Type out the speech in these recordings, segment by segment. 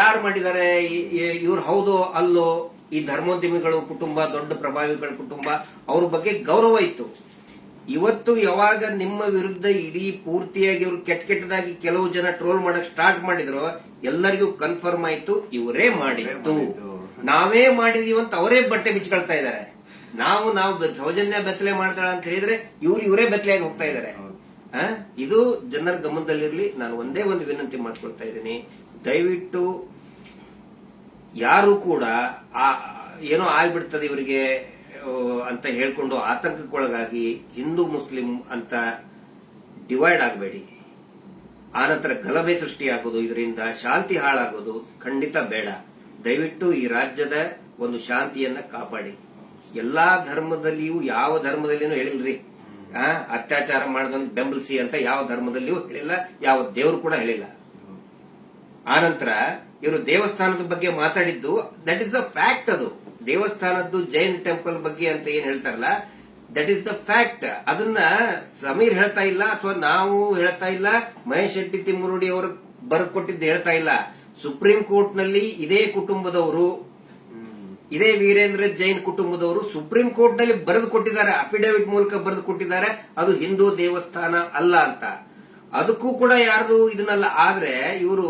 ಯಾರು ಮಾಡಿದ್ದಾರೆ, ಇವ್ರು ಹೌದೋ ಅಲ್ಲೋ, ಈ ಧರ್ಮೋದ್ಯಮಿಗಳು ಕುಟುಂಬ, ದೊಡ್ಡ ಪ್ರಭಾವಿಗಳ ಕುಟುಂಬ, ಅವ್ರ ಬಗ್ಗೆ ಗೌರವ ಇತ್ತು. ಇವತ್ತು ಯಾವಾಗ ನಿಮ್ಮ ವಿರುದ್ಧ ಇಡೀ ಪೂರ್ತಿಯಾಗಿ ಇವರು ಕೆಟ್ಟದಾಗಿ ಕೆಲವು ಜನ ಟ್ರೋಲ್ ಮಾಡಕ್ ಸ್ಟಾರ್ಟ್ ಮಾಡಿದ್ರು, ಎಲ್ಲರಿಗೂ ಕನ್ಫರ್ಮ್ ಆಯ್ತು ಇವರೇ ಮಾಡಿದ್ದು, ನಾವೇ ಮಾಡಿದೀವಿ ಅಂತ ಅವರೇ ಬಟ್ಟೆ ಬಿಚ್ಕೊಳ್ತಾ ಇದ್ದಾರೆ. ನಾವು ಸೌಜನ್ಯ ಬೆತ್ತಲೆ ಮಾಡ್ತಾಳ ಅಂತ ಹೇಳಿದ್ರೆ ಇವರೇ ಬೆತ್ತಲೆಯಾಗಿ ಹೋಗ್ತಾ ಇದ್ದಾರೆ. ಇದು ಜನರ ಗಮನದಲ್ಲಿರಲಿ. ನಾನು ಒಂದೇ ಒಂದು ವಿನಂತಿ ಮಾಡ್ಕೊಳ್ತಾ ಇದ್ದೀನಿ, ದಯವಿಟ್ಟು ಯಾರು ಕೂಡ ಏನೋ ಆಗ್ಬಿಡ್ತದೆ ಇವರಿಗೆ ಅಂತ ಹೇಳ್ಕೊಂಡು ಆತಂಕಕ್ಕೊಳಗಾಗಿ ಹಿಂದೂ ಮುಸ್ಲಿಂ ಅಂತ ಡಿವೈಡ್ ಆಗಬೇಡಿ. ಆನಂತರ ಗಲಭೆ ಸೃಷ್ಟಿಯಾಗೋದು, ಇದರಿಂದ ಶಾಂತಿ ಹಾಳಾಗೋದು ಖಂಡಿತ ಬೇಡ. ದಯವಿಟ್ಟು ಈ ರಾಜ್ಯದ ಒಂದು ಶಾಂತಿಯನ್ನ ಕಾಪಾಡಿ. ಎಲ್ಲಾ ಧರ್ಮದಲ್ಲಿಯೂ, ಯಾವ ಧರ್ಮದಲ್ಲಿಯೂ ಹೇಳಿಲ್ರಿ ಅತ್ಯಾಚಾರ ಮಾಡಿದವನಿಗೆ ಬೆಂಬಲಿಸಿ ಅಂತ, ಯಾವ ಧರ್ಮದಲ್ಲಿಯೂ ಹೇಳಿಲ್ಲ, ಯಾವ ದೇವರು ಕೂಡ ಹೇಳಿಲ್ಲ. ಆನಂತರ ಇವರು ದೇವಸ್ಥಾನದ ಬಗ್ಗೆ ಮಾತಾಡಿದ್ದು, ದಟ್ ಇಸ್ ದ ಫ್ಯಾಕ್ಟ್. ಅದು ದೇವಸ್ಥಾನದ್ದು ಜೈನ್ ಟೆಂಪಲ್ ಬಗ್ಗೆ ಅಂತ ಏನ್ ಹೇಳ್ತಾರಲ್ಲ, ದಟ್ ಇಸ್ ದ ಫ್ಯಾಕ್ಟ್. ಅದನ್ನ ಸಮೀರ್ ಹೇಳ್ತಾ ಇಲ್ಲ, ಅಥವಾ ನಾವು ಹೇಳ್ತಾ ಇಲ್ಲ, ಮಹೇಶ್ ಶೆಟ್ಟಿ ತಿಮ್ಮರುಡಿ ಅವರು ಬರ್ಕೊಟ್ಟಿದ್ದು ಹೇಳ್ತಾ ಇಲ್ಲ. ಸುಪ್ರೀಂ ಕೋರ್ಟ್ ನಲ್ಲಿ ಇದೇ ಕುಟುಂಬದವರು, ಇದೇ ವೀರೇಂದ್ರ ಜೈನ್ ಕುಟುಂಬದವರು ಸುಪ್ರೀಂ ಕೋರ್ಟ್ ನಲ್ಲಿ ಬರೆದು ಕೊಟ್ಟಿದ್ದಾರೆ, ಅಫಿಡವಿಟ್ ಮೂಲಕ ಬರೆದು ಕೊಟ್ಟಿದ್ದಾರೆ, ಅದು ಹಿಂದೂ ದೇವಸ್ಥಾನ ಅಲ್ಲ ಅಂತ. ಅದಕ್ಕೂ ಕೂಡ ಯಾರ್ದು ಇದನ್ನಲ್ಲ. ಆದ್ರೆ ಇವರು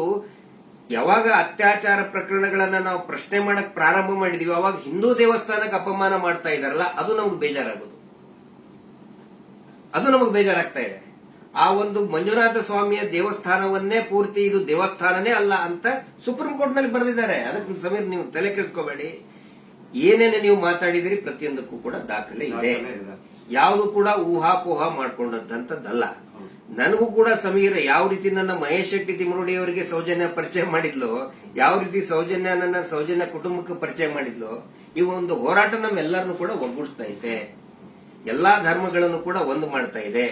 ಯಾವಾಗ ಅತ್ಯಾಚಾರ ಪ್ರಕರಣಗಳನ್ನ ನಾವು ಪ್ರಶ್ನೆ ಮಾಡಕ್ ಪ್ರಾರಂಭ ಮಾಡಿದೀವಿ, ಅವಾಗ ಹಿಂದೂ ದೇವಸ್ಥಾನಕ್ಕೆ ಅಪಮಾನ ಮಾಡ್ತಾ ಇದಾರಲ್ಲ, ಅದು ನಮ್ಗೆ ಬೇಜಾರಾಗೋದು, ಅದು ನಮಗೆ ಬೇಜಾರಾಗ್ತಾ ಇದೆ. ಆ ಒಂದು ಮಂಜುನಾಥ ಸ್ವಾಮಿಯ ದೇವಸ್ಥಾನವನ್ನೇ ಪೂರ್ತಿ ಇದು ದೇವಸ್ಥಾನನೇ ಅಲ್ಲ ಅಂತ ಸುಪ್ರೀಂ ಕೋರ್ಟ್ ನಲ್ಲಿ ಬರೆದಿದ್ದಾರೆ. ಅದಕ್ಕೆ ಸಮೀರ್ ನೀವು ತಲೆ ಕೆಡಿಸ್ಕೋಬೇಡಿ. ಏನೇನು ನೀವು ಮಾತಾಡಿದಿರಿ ಪ್ರತಿಯೊಂದಕ್ಕೂ ಕೂಡ ದಾಖಲೆ ಇದೆ. ಯಾವುದು ಕೂಡ ಊಹಾಪೋಹ ಮಾಡ್ಕೊಂಡಂತದ್ದಲ್ಲ. ನನಗೂ ಕೂಡ ಸಮೀರ್ ಯಾವ ರೀತಿ ನನ್ನ ಮಹೇಶ್ ಶೆಟ್ಟಿ ತಿಮ್ಮರುಡಿ ಅವರಿಗೆ ಸೌಜನ್ಯ ಪರಿಚಯ ಮಾಡಿದ್ಲು, ಯಾವ ರೀತಿ ಸೌಜನ್ಯ ಕುಟುಂಬಕ್ಕೆ ಪರಿಚಯ ಮಾಡಿದ್ಲು, ಈ ಒಂದು ಹೋರಾಟ ನಮ್ಮೆಲ್ಲರನ್ನು ಕೂಡ ಒಗ್ಗೂಡಿಸ್ತಾ ಇದೆ. ಎಲ್ಲಾ ಧರ್ಮಗಳನ್ನು ಕೂಡ ಒಂದು ಮಾಡ್ತಾ ಇದೆ,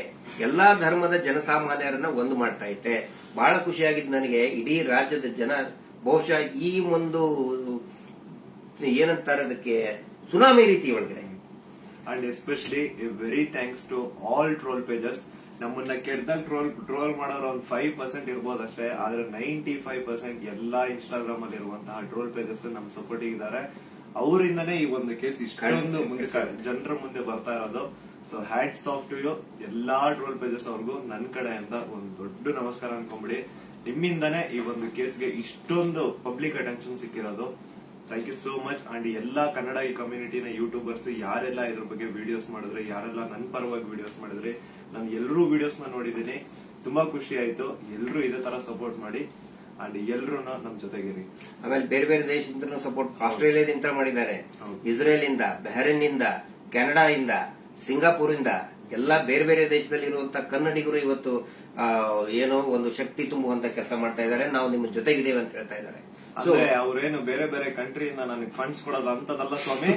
ಎಲ್ಲಾ ಧರ್ಮದ ಜನಸಾಮಾನ್ಯರನ್ನ ಒಂದು ಮಾಡ್ತಾ ಇದೆ. ಬಹಳ ಖುಷಿಯಾಗಿದ್ದು ನನಗೆ. ಇಡೀ ರಾಜ್ಯದ ಜನ ಬಹುಶಃ ಈ ಒಂದು ಏನಂತಾರೆ ಅದಕ್ಕೆ, ಸುನಾಮಿ ರೀತಿ ಒಳಗಡೆ. And especially very thanks to all troll pages. ನಮ್ಮನ್ನ ಕೆಟ್ಟದಾಗ ಟ್ರೋಲ್ ಮಾಡೋರು ಒಂದು 5% ಇರ್ಬೋದಷ್ಟೇ, ಆದ್ರೆ 95% ಎಲ್ಲಾ ಇನ್ಸ್ಟಾಗ್ರಾಮ್ ಅಲ್ಲಿ ಇರುವಂತಹ ಟ್ರೋಲ್ ಪೇಜಸ್ ನಮ್ ಸಪೋರ್ಟ್ ಇದ್ದಾರೆ. ಅವರಿಂದನೇ ಈ ಒಂದು ಕೇಸ್ ಇಷ್ಟೊಂದು ಮುಂದೆ ಜನರ ಮುಂದೆ ಬರ್ತಾ ಇರೋದು. So hats off to you ಎಲ್ಲಾ ಟ್ರೋಲ್ ಪೇಜಸ್ ಅವ್ರಿಗೂ ನನ್ನ ಕಡೆಯಿಂದ ಒಂದು ದೊಡ್ಡ ನಮಸ್ಕಾರ ಅನ್ಕೊಂಬಿಡಿ. ನಿಮ್ಮಿಂದಾನೇ ಈ ಒಂದು ಕೇಸ್ಗೆ ಇಷ್ಟೊಂದು ಪಬ್ಲಿಕ್ ಅಟೆನ್ಷನ್ ಸಿಕ್ಕಿರೋದು. Thank you so much. And ಎಲ್ಲಾ ಕನ್ನಡ ಈ ಕಮ್ಯುನಿಟಿನ ಯೂಟ್ಯೂಬರ್ಸ್ ಯಾರೆಲ್ಲ ಇದ್ರ ಬಗ್ಗೆ ವಿಡಿಯೋಸ್ ಮಾಡಿದ್ರೆ, ಯಾರೆಲ್ಲ ನನ್ನ ಪರವಾಗಿ ವಿಡಿಯೋಸ್ ಮಾಡಿದ್ರೆ, ನಾನು ಎಲ್ಲರೂ ವಿಡಿಯೋಸ್ ನ ನೋಡಿದ್ದೀನಿ. ತುಂಬಾ ಖುಷಿ ಆಯ್ತು. ಎಲ್ಲರೂ ಇದೇ ತರ ಸಪೋರ್ಟ್ ಮಾಡಿ ಅಂಡ್ ಎಲ್ರು ನಮ್ ಜೊತೆಗಿರಿ. ಆಮೇಲೆ ಬೇರೆ ಬೇರೆ ದೇಶದಿಂದ ಸಪೋರ್ಟ್, ಆಸ್ಟ್ರೇಲಿಯಾದಿಂದ ಮಾಡಿದ್ದಾರೆ, ಇಸ್ರೇಲ್ ಇಂದ, ಬಹರೇನ್ ಇಂದ, ಕೆನಡಾ ಇಂದ, ಸಿಂಗಾಪುರ್ ಇಂದ, ಎಲ್ಲಾ ಬೇರೆ ಬೇರೆ ದೇಶದಲ್ಲಿ ಇರುವಂತಹ ಕನ್ನಡಿಗರು ಇವತ್ತು ಏನೋ ಒಂದು ಶಕ್ತಿ ತುಂಬುವಂತ ಕೆಲಸ ಮಾಡ್ತಾ ಇದ್ದಾರೆ. ನಾವು ನಿಮ್ಮ ಜೊತೆಗಿದ್ದೇವೆ ಅಂತ ಹೇಳ್ತಾ ಇದ್ದಾರೆ. ಅಂದ್ರೆ ಅವ್ರೇನು ಬೇರೆ ಬೇರೆ ಕಂಟ್ರಿಯಿಂದ ನನಗೆ ಫಂಡ್ಸ್ ಕೊಡೋದು ಅಂತದಲ್ಲ ಸ್ವಾಮಿ.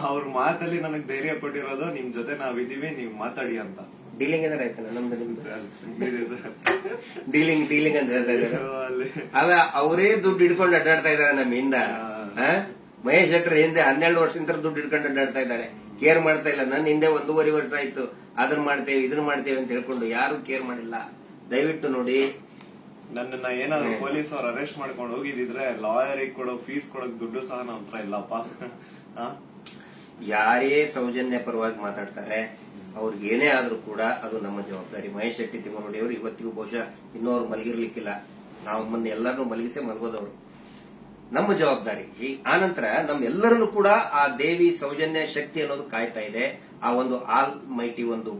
ಅವ್ರ ಮಾತಲ್ಲಿ ನನಗೆ ಧೈರ್ಯ ಕೊಟ್ಟಿರೋದು, ನಿಮ್ ಜೊತೆ ನಾವಿದೀವಿ, ನೀವ್ ಮಾತಾಡಿ ಅಂತ. ಡೀಲಿಂಗ್ ಏನಾರ ಆಯ್ತಲ್ಲ ನಮ್ದು ನಿಮ್ದು ಡೀಲಿಂಗ್ ಅಂತ ಹೇಳ್ತಾ ಇದ್ದಾರೆ. ಅಲ್ಲ, ಅವರೇ ದುಡ್ಡು ಹಿಡ್ಕೊಂಡು ಅಡ್ಡಾಡ್ತಾ ಇದ್ದಾರೆ ನಮ್ಮಿಂದ. ಮಹೇಶ್ ಶೆಟ್ಟರ್ ಹಿಂದೆ 12 ವರ್ಷದಿಂದ ದುಡ್ಡು ಹಿಡ್ಕೊಂಡು ಅಡ್ಡಾಡ್ತಾ ಇದ್ದಾರೆ. ಕೇರ್ ಮಾಡ್ತಾ ಇಲ್ಲ. ನನ್ನ ಹಿಂದೆ 1.5 ವರ್ಷ ಆಯ್ತು ಅದನ್ನ ಮಾಡ್ತೇವೆ ಇದನ್ನ ಮಾಡ್ತೇವೆ ಅಂತ ಹೇಳ್ಕೊಂಡು ಯಾರು ಕೇರ್ ಮಾಡಿಲ್ಲ. ದಯವಿಟ್ಟು ನೋಡಿ, ನನ್ನನ್ನ ಏನಾದ್ರು ಪೊಲೀಸ್ ಅವ್ರು ಅರೆಸ್ಟ್ ಮಾಡ್ಕೊಂಡು ಹೋಗಿದ್ರೆ ಲಾಯರಿಗೆ ಕೊಡೋ ಫೀಸ್ ಕೊಡೋಕ್ ದುಡ್ಡು ಸಹ ನಮ್ಮ ಹತ್ರ ಇಲ್ಲಪ್ಪ. ಯಾರೇ ಸೌಜನ್ಯ ಪರವಾಗಿ ಮಾತಾಡ್ತಾರೆ, ಅವ್ರಿಗೆ ಏನೇ ಆದ್ರೂ ಕೂಡ ಅದು ನಮ್ಮ ಜವಾಬ್ದಾರಿ. ಮಹೇಶ್ ಶೆಟ್ಟಿ ತಿಮ್ಮರುಡಿ ಅವರು ಇವತ್ತಿಗೂ ಬಹುಶಃ ಇನ್ನೂ ಅವ್ರು ಮಲಗಿರ್ಲಿಕ್ಕಿಲ್ಲ. ನಾವು ಮೊನ್ನೆ ಎಲ್ಲರನ್ನೂ ಮಲಗಿಸೇ ಮಲಗೋದವರು. ನಮ್ಮ ಜವಾಬ್ದಾರಿ. ಆನಂತರ ನಮ್ಮೆಲ್ಲರನ್ನು ಕೂಡ ಆ ದೇವಿ ಸೌಜನ್ಯ ಶಕ್ತಿ ಅನ್ನೋದು ಕಾಯ್ತಾ ಇದೆ. ಆ ಒಂದು ಆಲ್ ಮೈಟಿ ಒಂದು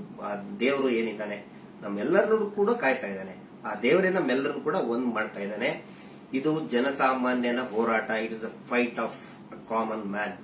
ದೇವರು ಏನಿದ್ದಾನೆ ನಮ್ಮೆಲ್ಲರನ್ನು ಕೂಡ ಕಾಯ್ತಾ ಇದ್ದಾನೆ. ಆ ದೇವರೇ ನಮ್ಮೆಲ್ಲರನ್ನು ಕೂಡ ಒಂದ್ ಮಾಡ್ತಾ ಇದ್ದಾನೆ. ಇದು ಜನಸಾಮಾನ್ಯನ ಹೋರಾಟ. It is a fight of a common man.